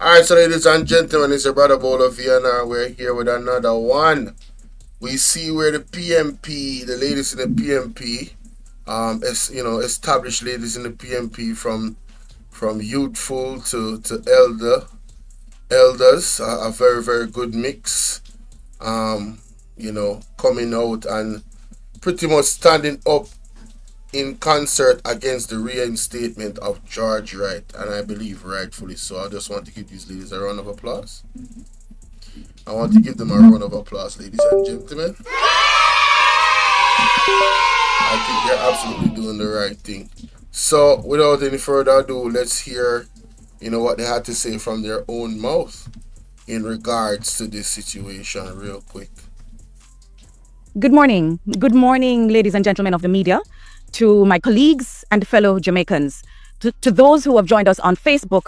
Alright, so ladies and gentlemen, it's your brother Bolo Vienna. We're here with another one. We see where the PMP, the ladies in the PMP, established ladies in the PMP from youthful to elders, a very very good mix. Coming out and pretty much standing up in concert against the reinstatement of George Wright, and I believe rightfully so. I just want to give these ladies a round of applause. I want to give them a round of applause, ladies and gentlemen. I think they're absolutely doing the right thing. So, without any further ado, let's hear, what they had to say from their own mouth in regards to this situation, real quick. Good morning. Good morning, ladies and gentlemen of the media, to my colleagues and fellow Jamaicans, to those who have joined us on Facebook,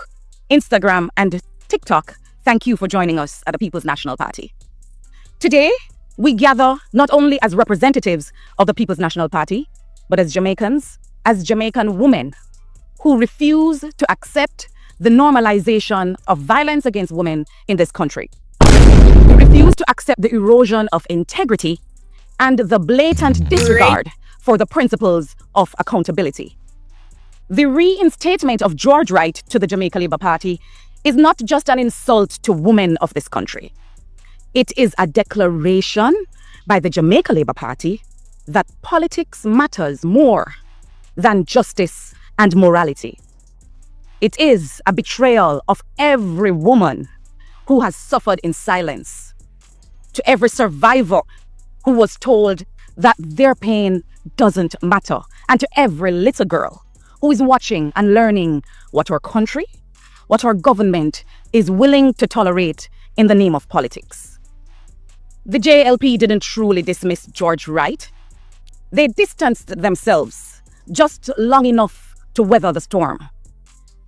Instagram, and TikTok. Thank you for joining us at the People's National Party. Today, we gather not only as representatives of the People's National Party, but as Jamaicans, as Jamaican women who refuse to accept the normalization of violence against women in this country. We refuse to accept the erosion of integrity and the blatant disregard for the principles of accountability. The reinstatement of George Wright to the Jamaica Labour Party is not just an insult to women of this country. It is a declaration by the Jamaica Labour Party that politics matters more than justice and morality. It is a betrayal of every woman who has suffered in silence, to every survivor who was told that their pain doesn't matter, and to every little girl who is watching and learning what our country, what our government is willing to tolerate in the name of politics. The JLP didn't truly dismiss George Wright. They distanced themselves just long enough to weather the storm,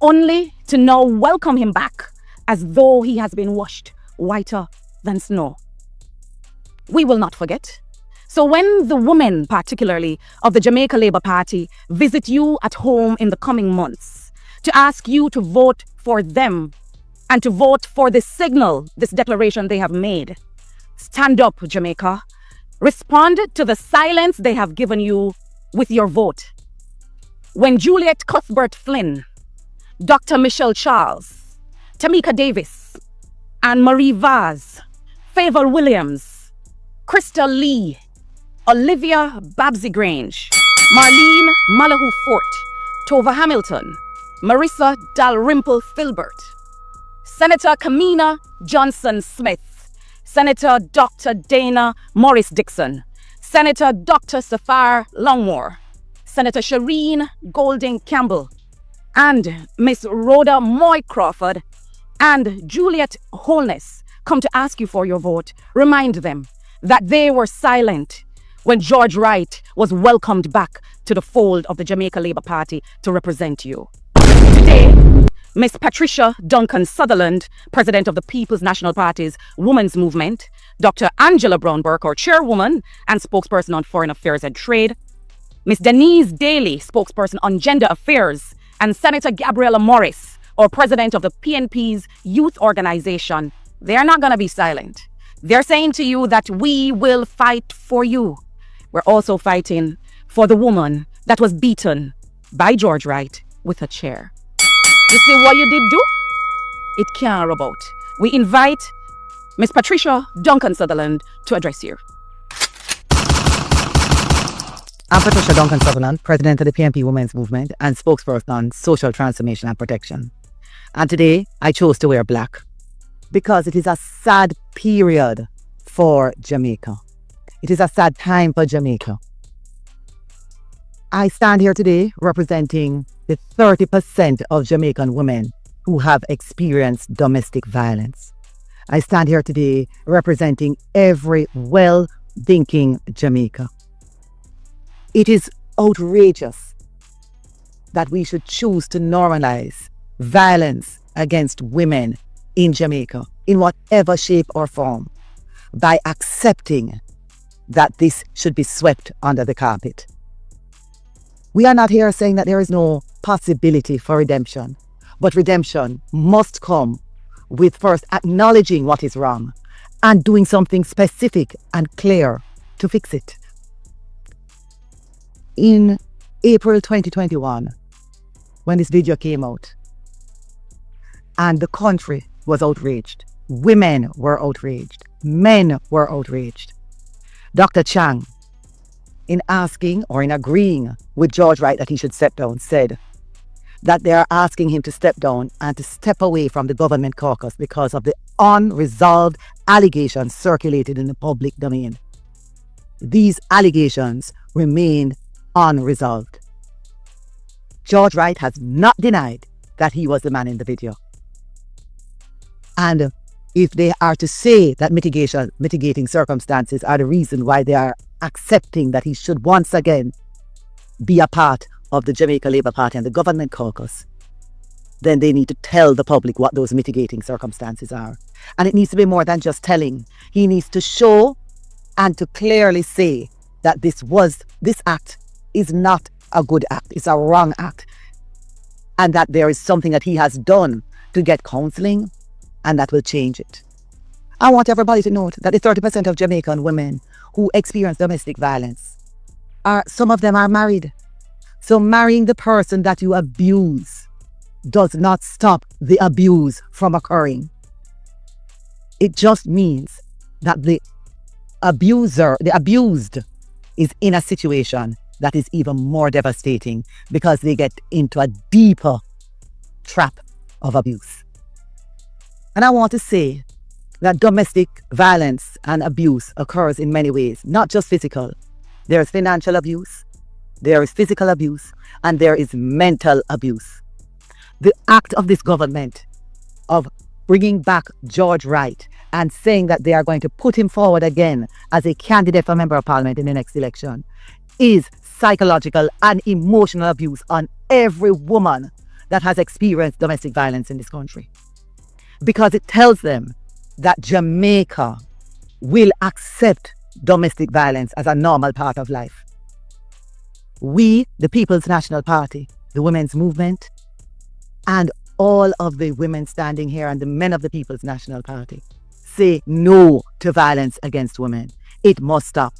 only to now welcome him back as though he has been washed whiter than snow. We will not forget. So when the women, particularly of the Jamaica Labour Party, visit you at home in the coming months to ask you to vote for them and to vote for this signal, this declaration they have made, stand up, Jamaica. Respond to the silence they have given you with your vote. When Juliet Cuthbert Flynn, Dr. Michelle Charles, Tamika Davis, Anne Marie Vaz, Favor Williams, Crystal Lee, Olivia Babsy Grange, Marlene Malahoo Fort, Tova Hamilton, Marissa Dalrymple Filbert, Senator Kamina Johnson Smith, Senator Dr. Dana Morris Dixon, Senator Dr. Safar Longmore, Senator Shireen Golding Campbell, and Miss Rhoda Moy Crawford and Juliet Holness come to ask you for your vote. Remind them that they were silent when George Wright was welcomed back to the fold of the Jamaica Labour Party to represent you. Today, Miss Patricia Duncan Sutherland, President of the People's National Party's Women's Movement, Dr. Angela Brown-Burke, our Chairwoman and Spokesperson on Foreign Affairs and Trade, Miss Denise Daly, Spokesperson on Gender Affairs, and Senator Gabriella Morris, our President of the PNP's Youth Organization, they're not going to be silent. They're saying to you that we will fight for you. We're also fighting for the woman that was beaten by George Wright with a chair. You see what you did do? It can't rub out. We invite Miss Patricia Duncan Sutherland to address you. I'm Patricia Duncan Sutherland, President of the PNP Women's Movement and spokesperson on social transformation and protection. And today, I chose to wear black because it is a sad period for Jamaica. It is a sad time for Jamaica. I stand here today representing the 30% of Jamaican women who have experienced domestic violence. I stand here today representing every well-thinking Jamaica. It is outrageous that we should choose to normalize violence against women in Jamaica in whatever shape or form by accepting that this should be swept under the carpet. We are not here saying that there is no possibility for redemption, but redemption must come with first acknowledging what is wrong and doing something specific and clear to fix it. In April 2021, when this video came out, and the country was outraged, women were outraged, men were outraged, Dr. Chang, in asking or in agreeing with George Wright that he should step down, said that they are asking him to step down and to step away from the government caucus because of the unresolved allegations circulated in the public domain. These allegations remain unresolved. George Wright has not denied that he was the man in the video. And if they are to say that mitigating circumstances are the reason why they are accepting that he should once again be a part of the Jamaica Labour Party and the government caucus, then they need to tell the public what those mitigating circumstances are. And it needs to be more than just telling. He needs to show and to clearly say that this act is not a good act, it's a wrong act, and that there is something that he has done to get counseling and that will change it. I want everybody to note that the 30% of Jamaican women who experience domestic violence, some of them are married. So marrying the person that you abuse does not stop the abuse from occurring. It just means that the abused, is in a situation that is even more devastating because they get into a deeper trap of abuse. And I want to say that domestic violence and abuse occurs in many ways, not just physical. There is financial abuse, there is physical abuse, and there is mental abuse. The act of this government of bringing back George Wright and saying that they are going to put him forward again as a candidate for Member of Parliament in the next election is psychological and emotional abuse on every woman that has experienced domestic violence in this country. Because it tells them that Jamaica will accept domestic violence as a normal part of life. We, the People's National Party, the Women's Movement, and all of the women standing here and the men of the People's National Party say no to violence against women. It must stop.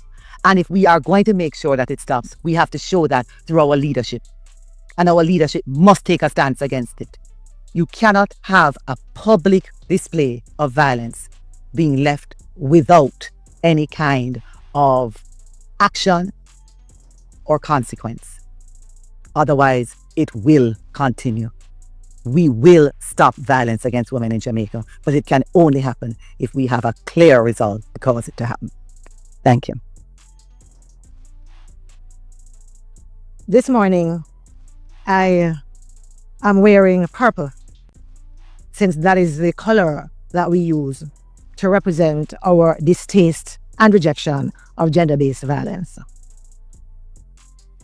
And if we are going to make sure that it stops, we have to show that through our leadership. And our leadership must take a stance against it. You cannot have a public display of violence being left without any kind of action or consequence. Otherwise, it will continue. We will stop violence against women in Jamaica, but it can only happen if we have a clear resolve to cause it to happen. Thank you. This morning, I am wearing purple, since that is the color that we use to represent our distaste and rejection of gender-based violence.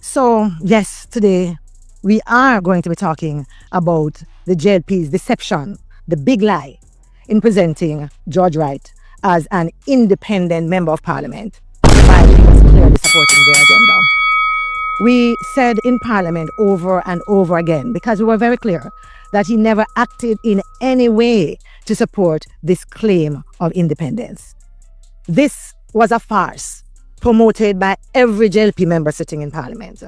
So, yes, today we are going to be talking about the JLP's deception, the big lie, in presenting George Wright as an independent Member of Parliament while he was clearly supporting their agenda. We said in Parliament over and over again, because we were very clear, that he never acted in any way to support this claim of independence. This was a farce promoted by every JLP member sitting in Parliament.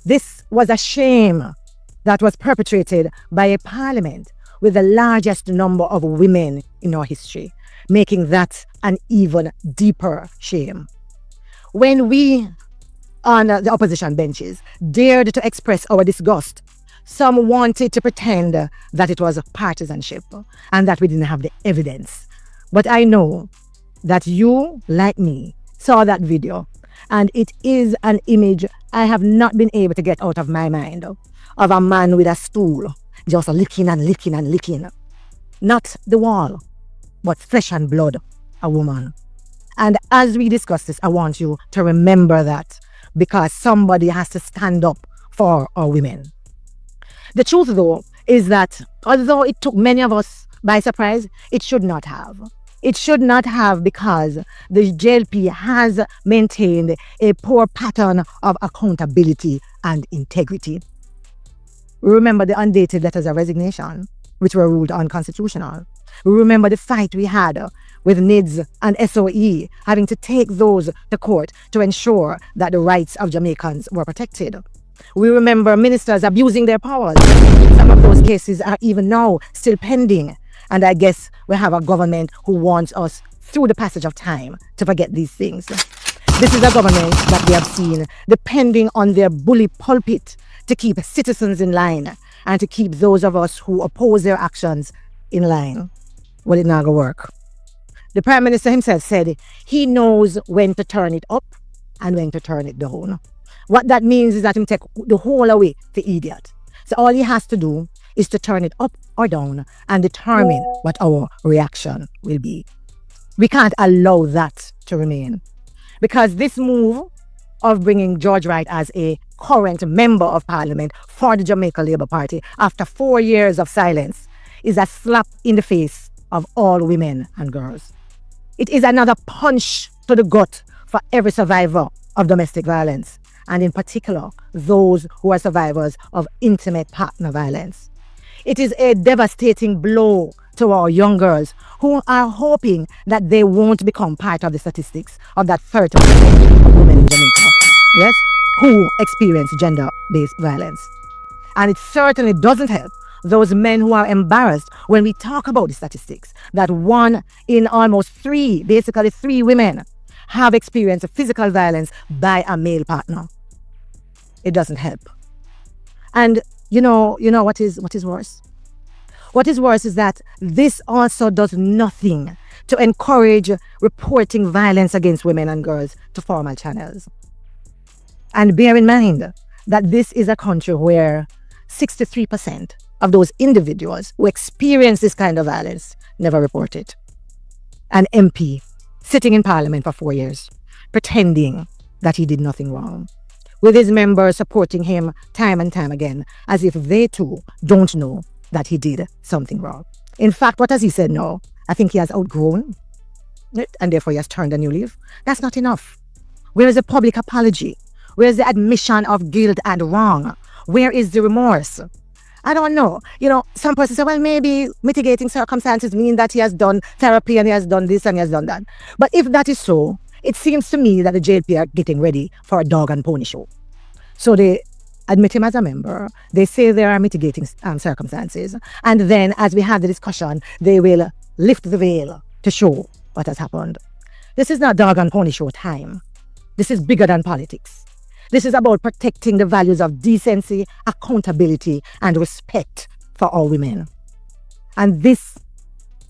This was a shame that was perpetrated by a Parliament with the largest number of women in our history, making that an even deeper shame. When we on the opposition benches dared to express our disgust, some wanted to pretend that it was partisanship and that we didn't have the evidence. But I know that you, like me, saw that video, and it is an image I have not been able to get out of my mind of a man with a stool just licking and licking and licking. Not the wall, but flesh and blood, a woman. And as we discuss this, I want you to remember that, because somebody has to stand up for our women. The truth, though, is that although it took many of us by surprise, it should not have. It should not have, because the JLP has maintained a poor pattern of accountability and integrity. Remember the undated letters of resignation. which were ruled unconstitutional. We remember the fight we had with NIDS and SOE, having to take those to court to ensure that the rights of Jamaicans were protected. We remember ministers abusing their powers. Some of those cases are even now still pending. And I guess we have a government who wants us, through the passage of time, to forget these things. This is a government that we have seen depending on their bully pulpit to keep citizens in line and to keep those of us who oppose their actions in line. Well, it not gonna work. The Prime Minister himself said he knows when to turn it up and when to turn it down. What that means is that him take the whole away to idiot. So all he has to do is to turn it up or down and determine what our reaction will be. We can't allow that to remain. Because this move of bringing George Wright as a current member of parliament for the Jamaica Labour Party after 4 years of silence is a slap in the face of all women and girls. It is another punch to the gut for every survivor of domestic violence, and in particular, those who are survivors of intimate partner violence. It is a devastating blow to our young girls who are hoping that they won't become part of the statistics of that 30% of women in Jamaica, yes, who experience gender-based violence. And it certainly doesn't help those men who are embarrassed when we talk about the statistics, that 1 in almost 3, basically 3 women, have experienced physical violence by a male partner. It doesn't help. And you know what is worse? What is worse is that this also does nothing to encourage reporting violence against women and girls to formal channels. And bear in mind that this is a country where 63% of those individuals who experience this kind of violence never report it. An MP sitting in parliament for 4 years, pretending that he did nothing wrong, with his members supporting him time and time again, as if they too don't know that he did something wrong. In fact, what has he said now? I think he has outgrown it and therefore he has turned a new leaf. That's not enough. Where is the public apology? Where is the admission of guilt and wrong? Where is the remorse? I don't know. Some persons say, well, maybe mitigating circumstances mean that he has done therapy and he has done this and he has done that. But if that is so, it seems to me that the JLP are getting ready for a dog and pony show. So they admit him as a member. They say there are mitigating circumstances. And then as we have the discussion, they will lift the veil to show what has happened. This is not dog and pony show time. This is bigger than politics. This is about protecting the values of decency, accountability, and respect for all women. And this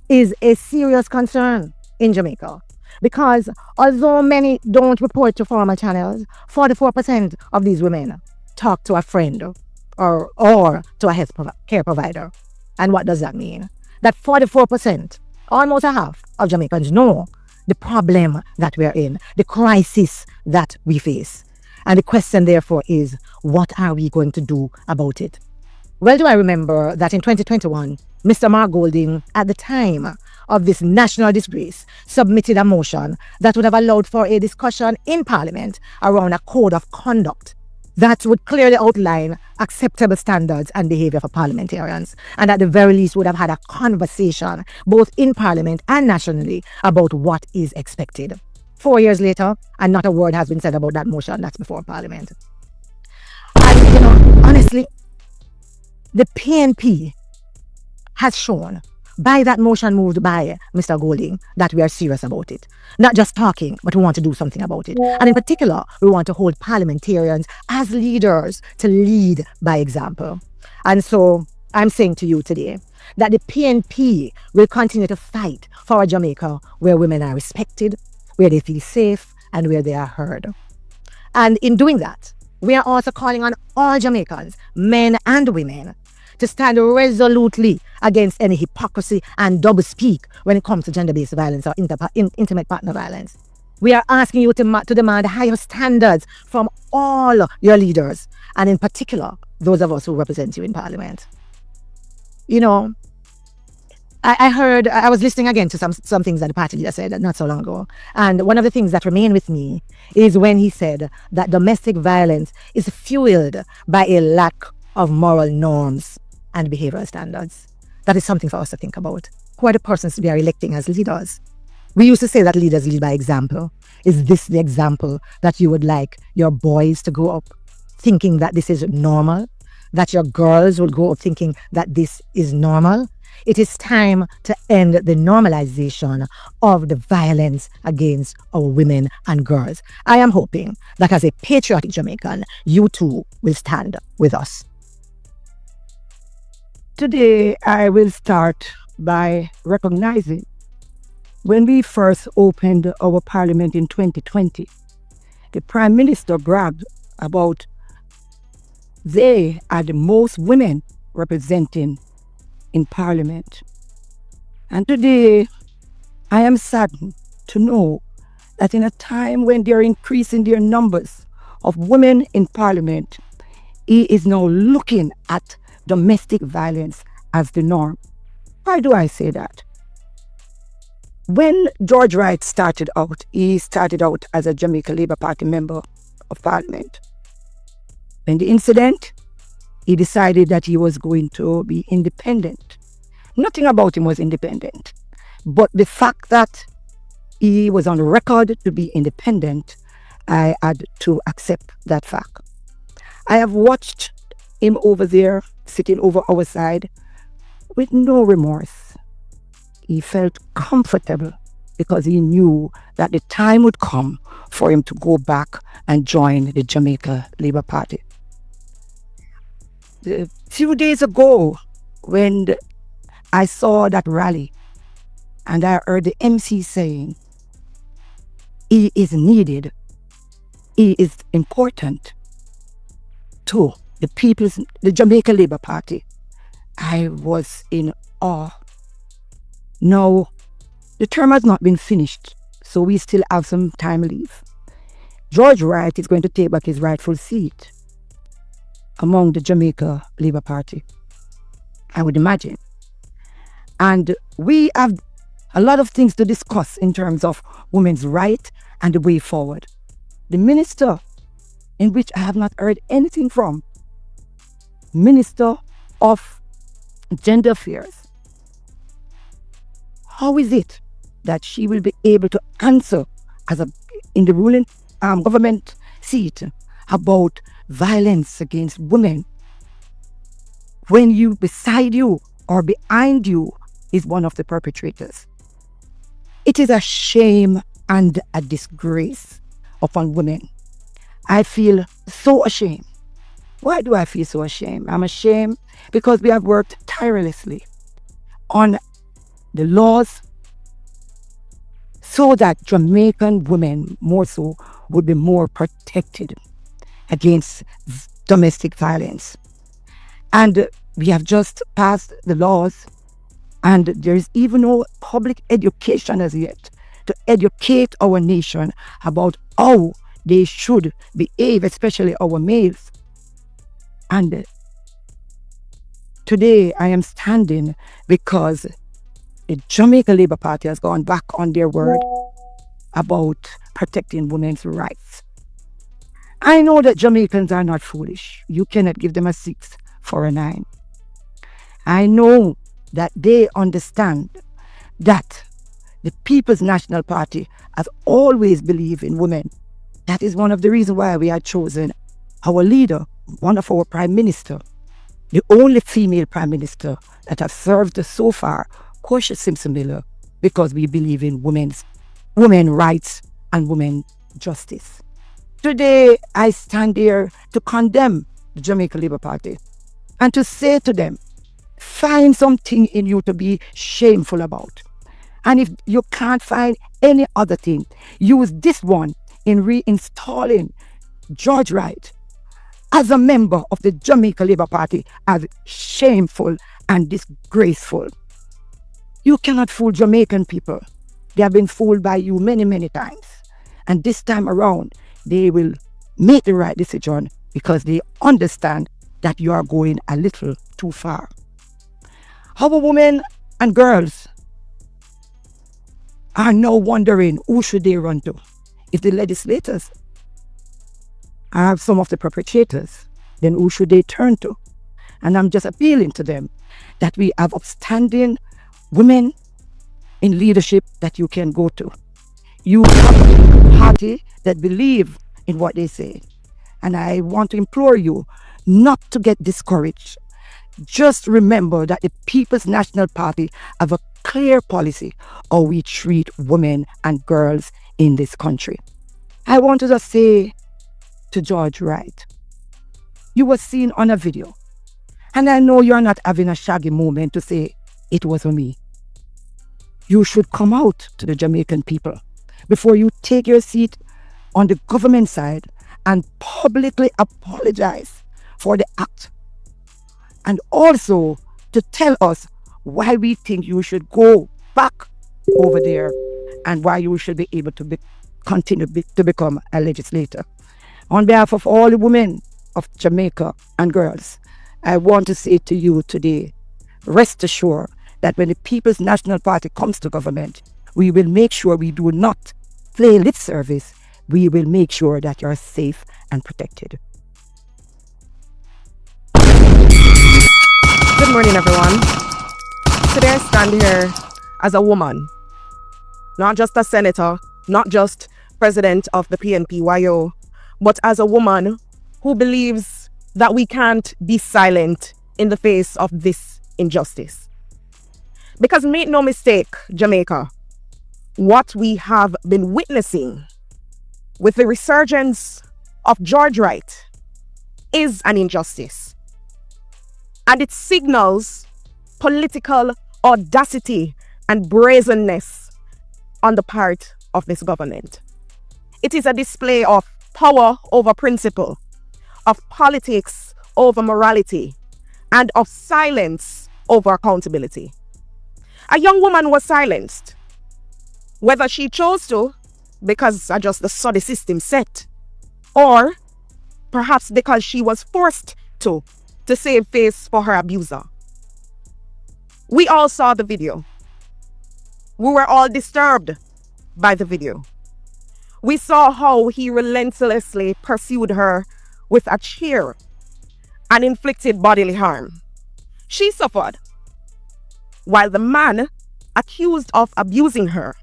is a serious concern in Jamaica. Because although many don't report to formal channels, 44% of these women talk to a friend or to a health care provider. And what does that mean? That 44%, almost a half of Jamaicans know the problem that we are in, the crisis that we face. And the question, therefore, is, what are we going to do about it? Well, do I remember that in 2021, Mr. Mark Golding, at the time of this national disgrace, submitted a motion that would have allowed for a discussion in Parliament around a code of conduct that would clearly outline acceptable standards and behaviour for parliamentarians, and at the very least would have had a conversation both in Parliament and nationally about what is expected. 4 years later, and not a word has been said about that motion that's before Parliament. And honestly, the PNP has shown by that motion moved by Mr. Golding that we are serious about it. Not just talking, but we want to do something about it. And in particular, we want to hold parliamentarians as leaders to lead by example. And so I'm saying to you today that the PNP will continue to fight for a Jamaica where women are respected, where they feel safe, and where they are heard. And in doing that, we are also calling on all Jamaicans, men and women, to stand resolutely against any hypocrisy and doublespeak when it comes to gender-based violence or intimate partner violence. We are asking you to demand higher standards from all your leaders, and in particular, those of us who represent you in Parliament. I was listening again to some things that the party leader said not so long ago. And one of the things that remain with me is when he said that domestic violence is fueled by a lack of moral norms and behavioral standards. That is something for us to think about. Who are the persons we are electing as leaders? We used to say that leaders lead by example. Is this the example that you would like your boys to grow up thinking that this is normal? That your girls will grow up thinking that this is normal? It is time to end the normalization of the violence against our women and girls. I am hoping that as a patriotic Jamaican, you too will stand with us. Today, I will start by recognizing when we first opened our parliament in 2020, the Prime Minister bragged about they are the most women representing in parliament. And today, I am saddened to know that in a time when they are increasing their numbers of women in parliament, he is now looking at domestic violence as the norm. Why do I say that? When George Wright started out, he started out as a Jamaica Labour Party member of parliament. When the incident, he decided that he was going to be independent. Nothing about him was independent. But the fact that he was on record to be independent, I had to accept that fact. I have watched him over there, sitting over our side, with no remorse. He felt comfortable because he knew that the time would come for him to go back and join the Jamaica Labour Party. A few days ago, when I saw that rally, and I heard the MC saying, he is needed, he is important to the Jamaica Labour Party, I was in awe. Now, the term has not been finished, so we still have some time left. George Wright is going to take back his rightful seat among the Jamaica Labour Party, I would imagine. And we have a lot of things to discuss in terms of women's rights and the way forward. The minister, in which I have not heard anything from, Minister of Gender Affairs, how is it that she will be able to answer in the ruling government seat about violence against women when you beside you or behind you is one of the perpetrators? It is a shame and a disgrace upon women. I feel so ashamed. Why do I feel so ashamed? I'm ashamed because we have worked tirelessly on the laws so that Jamaican women more so would be more protected against domestic violence. And we have just passed the laws, and there is even no public education as yet to educate our nation about how they should behave, especially our males. And today I am standing because the Jamaica Labour Party has gone back on their word about protecting women's rights. I know that Jamaicans are not foolish. You cannot give them a 6 for a 9. I know that they understand that the People's National Party has always believed in women. That is one of the reasons why we had chosen our leader, one of our prime minister, the only female prime minister that has served us so far, Portia Simpson Miller, because we believe in women's rights and women's justice. Today, I stand here to condemn the Jamaica Labour Party and to say to them, find something in you to be shameful about. And if you can't find any other thing, use this one in reinstalling George Wright as a member of the Jamaica Labour Party as shameful and disgraceful. You cannot fool Jamaican people. They have been fooled by you many, many times. And this time around, they will make the right decision because they understand that you are going a little too far. Our women and girls are now wondering who should they run to. If the legislators are some of the perpetrators, then who should they turn to? And I'm just appealing to them that we have upstanding women in leadership that you can go to. You have a party that believe in what they say. And I want to implore you not to get discouraged. Just remember that the People's National Party have a clear policy how we treat women and girls in this country. I want to just say to George Wright, you were seen on a video. And I know you're not having a shaggy moment to say, it was me. You should come out to the Jamaican people before you take your seat on the government side and publicly apologize for the act. And also to tell us why we think you should go back over there and why you should be able to continue to become a legislator. On behalf of all the women of Jamaica and girls, I want to say to you today, rest assured that when the People's National Party comes to government, we will make sure we do not play lip service. We will make sure that you're safe and protected. Good morning, everyone. Today I stand here as a woman, not just a senator, not just president of the PNPYO, but as a woman who believes that we can't be silent in the face of this injustice. Because make no mistake, Jamaica, what we have been witnessing with the resurgence of George Wright is an injustice. And it signals political audacity and brazenness on the part of this government. It is a display of power over principle, of politics over morality, and of silence over accountability. A young woman was silenced, whether she chose to, because I just saw the system set, or perhaps because she was forced to save face for her abuser. We all saw the video. We were all disturbed by the video. We saw how he relentlessly pursued her with a chair and inflicted bodily harm. She suffered, while the man accused of abusing her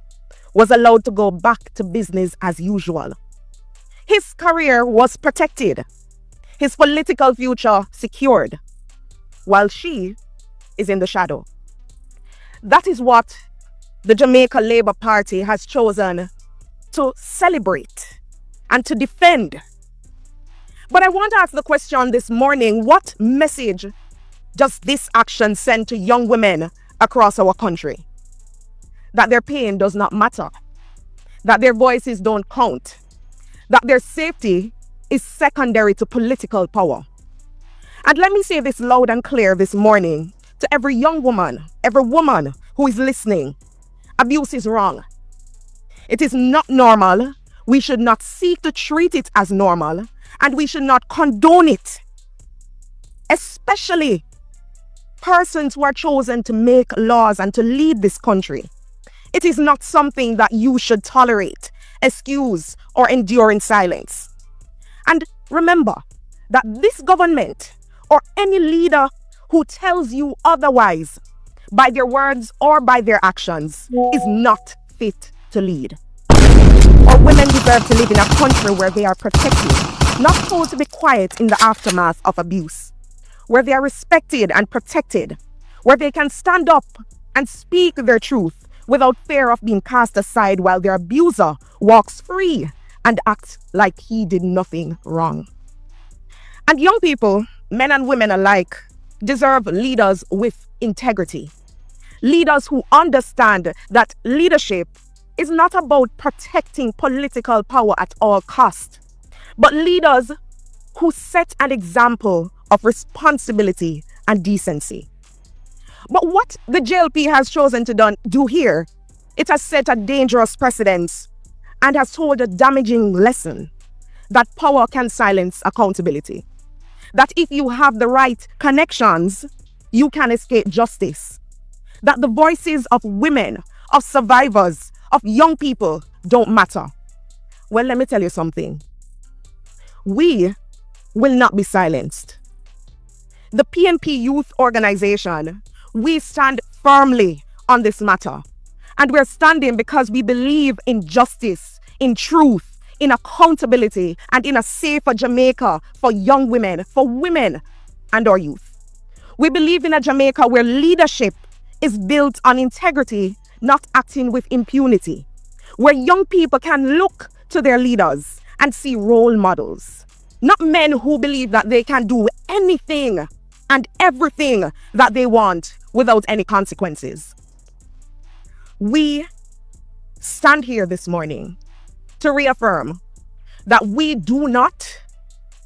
was allowed to go back to business as usual. His career was protected, his political future secured, while she is in the shadow. That is what the Jamaica Labour Party has chosen to celebrate and to defend. But I want to ask the question this morning, what message does this action send to young women across our country? That their pain does not matter, that their voices don't count, that their safety is secondary to political power. And let me say this loud and clear this morning to every young woman, every woman who is listening. Abuse is wrong. It is not normal. We should not seek to treat it as normal, and we should not condone it. Especially persons who are chosen to make laws and to lead this country. It is not something that you should tolerate, excuse, or endure in silence. And remember that this government or any leader who tells you otherwise by their words or by their actions is not fit to lead. Our women deserve to live in a country where they are protected, not told to be quiet in the aftermath of abuse, where they are respected and protected, where they can stand up and speak their truth without fear of being cast aside while their abuser walks free and acts like he did nothing wrong. And young people, men and women alike, deserve leaders with integrity. Leaders who understand that leadership is not about protecting political power at all costs, but leaders who set an example of responsibility and decency. But what the JLP has chosen to do here, it has set a dangerous precedent and has told a damaging lesson that power can silence accountability. That if you have the right connections, you can escape justice. That the voices of women, of survivors, of young people don't matter. Well, let me tell you something. We will not be silenced. the PNP Youth Organization, we stand firmly on this matter. And we're standing because we believe in justice, in truth, in accountability, and in a safer Jamaica for young women, for women, and our youth. We believe in a Jamaica where leadership is built on integrity, not acting with impunity, where young people can look to their leaders and see role models, not men who believe that they can do anything and everything that they want without any consequences. We stand here this morning to reaffirm that we do not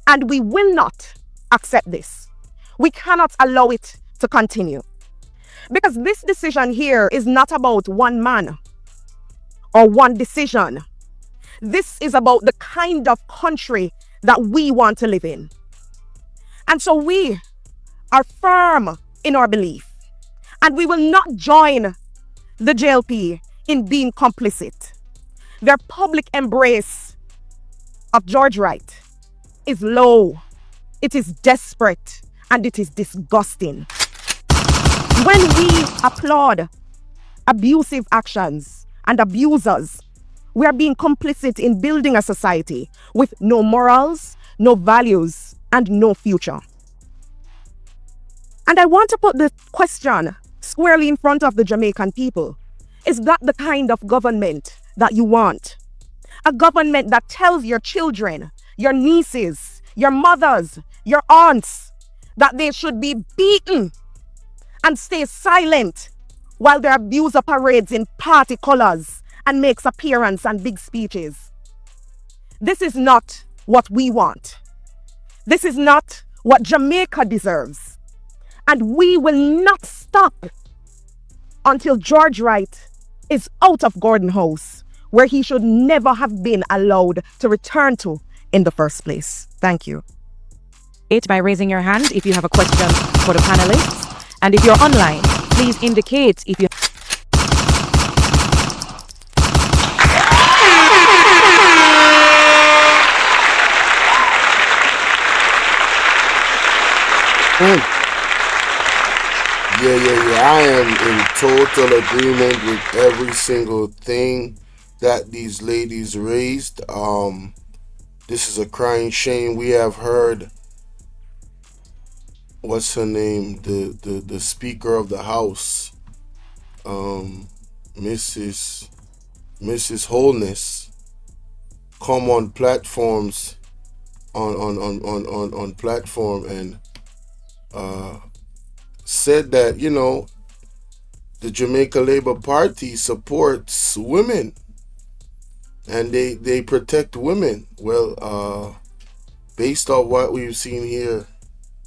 and we will not accept this. We cannot allow it to continue. Because this decision here is not about one man or one decision. This is about the kind of country that we want to live in. And so we are firm in our belief, and we will not join the JLP in being complicit. Their public embrace of George Wright is low, it is desperate, and it is disgusting. When we applaud abusive actions and abusers, we are being complicit in building a society with no morals, no values, and no future. And I want to put the question squarely in front of the Jamaican people. Is that the kind of government that you want? A government that tells your children, your nieces, your mothers, your aunts, that they should be beaten and stay silent while their abuser parades in party colors and makes appearance and big speeches. This is not what we want. This is not what Jamaica deserves. And we will not stop until George Wright is out of Gordon House, where he should never have been allowed to return to in the first place. Thank you. By raising your hand if you have a question for the panelists. And if you're online, please indicate if you... Yeah. I am in total agreement with every single thing that these ladies raised. This is a crying shame. We have heard, what's her name, the Speaker of the House, Mrs. Wholeness, come on platforms, on platform and said that, you know, the Jamaica Labour Party supports women and they protect women. Well, based on what we've seen here,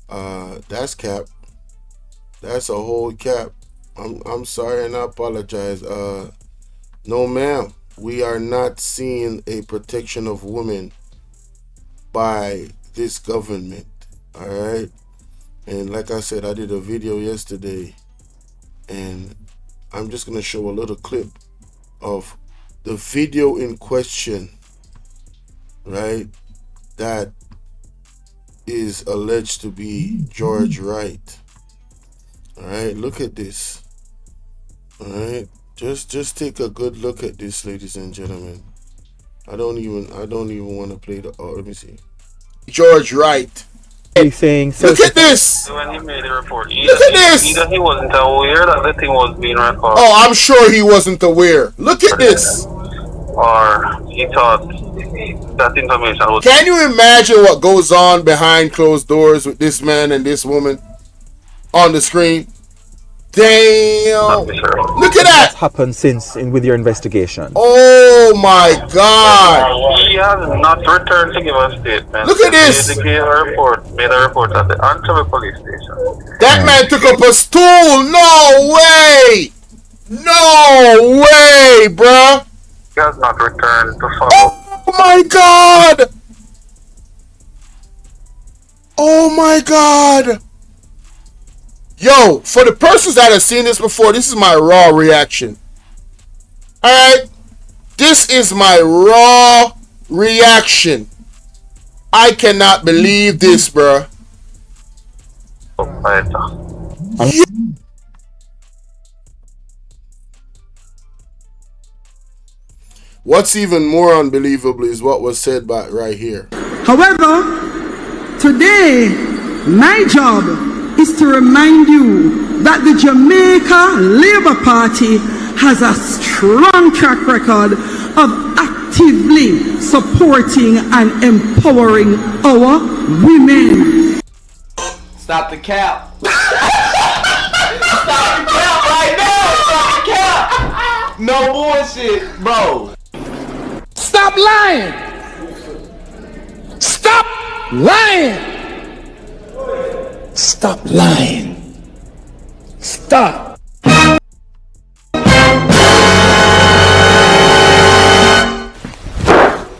that's cap. That's a whole cap. I'm sorry and I apologize. No ma'am, we are not seeing a protection of women by this government. All right. And like I said, I did a video yesterday and I'm just going to show a little clip of the video in question, right? That is alleged to be George Wright. All right, look at this. All right, just take a good look at this, ladies and gentlemen. I don't even want to play the. Oh, let me see. George Wright. Saying look at this. When he made the report, look at this. Either he wasn't aware that the thing was being recorded. Oh, I'm sure he wasn't aware. Look at this. Or he thought that information was... Can you imagine what goes on behind closed doors with this man and this woman on the screen? Damn. Look at that. What's happened since with your investigation? Oh my God. He has not returned to give a statement. Look at this. He made a report at the Antwerp police station. That man took up a stool. No way. No way, bruh. He has not returned to follow. Oh my God. Oh my God. Yo, for the persons that have seen this before, this is my raw reaction. Alright? This is my raw reaction. I cannot believe this, bruh. fighter. What's even more unbelievable is what was said by right here. However, today, my job is to remind you that the Jamaica Labour Party has a strong track record of actively supporting and empowering our women. Stop the cap. Stop the cap right now. Stop the cap. No bullshit, bro. Stop lying! Stop lying! Stop lying! Stop!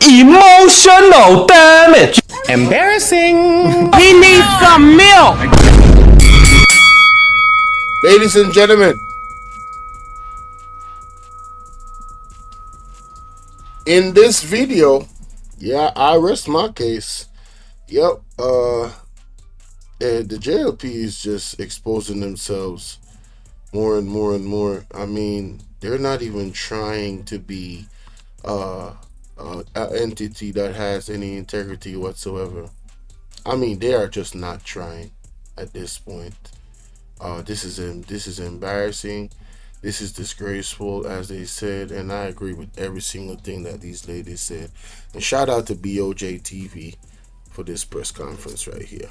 Emotional damage. Embarrassing. We need some milk. Ladies and gentlemen, in this video, yeah, I rest my case. Yep, the JLP is just exposing themselves more and more and more. I mean, they're not even trying to be an entity that has any integrity whatsoever. I mean, they are just not trying at this point. This is embarrassing. This is disgraceful, as they said, and I agree with every single thing that these ladies said. And shout out to BOJ TV for this press conference right here.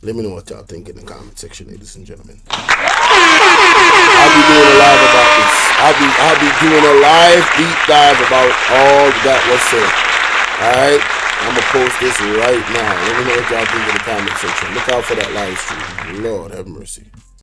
Let me know what y'all think in the comment section, ladies and gentlemen. I'll be doing a live about this. I'll be doing a live deep dive about all that was said. Alright? I'm gonna post this right now. Let me know what y'all think in the comment section. Look out for that live stream. Lord have mercy.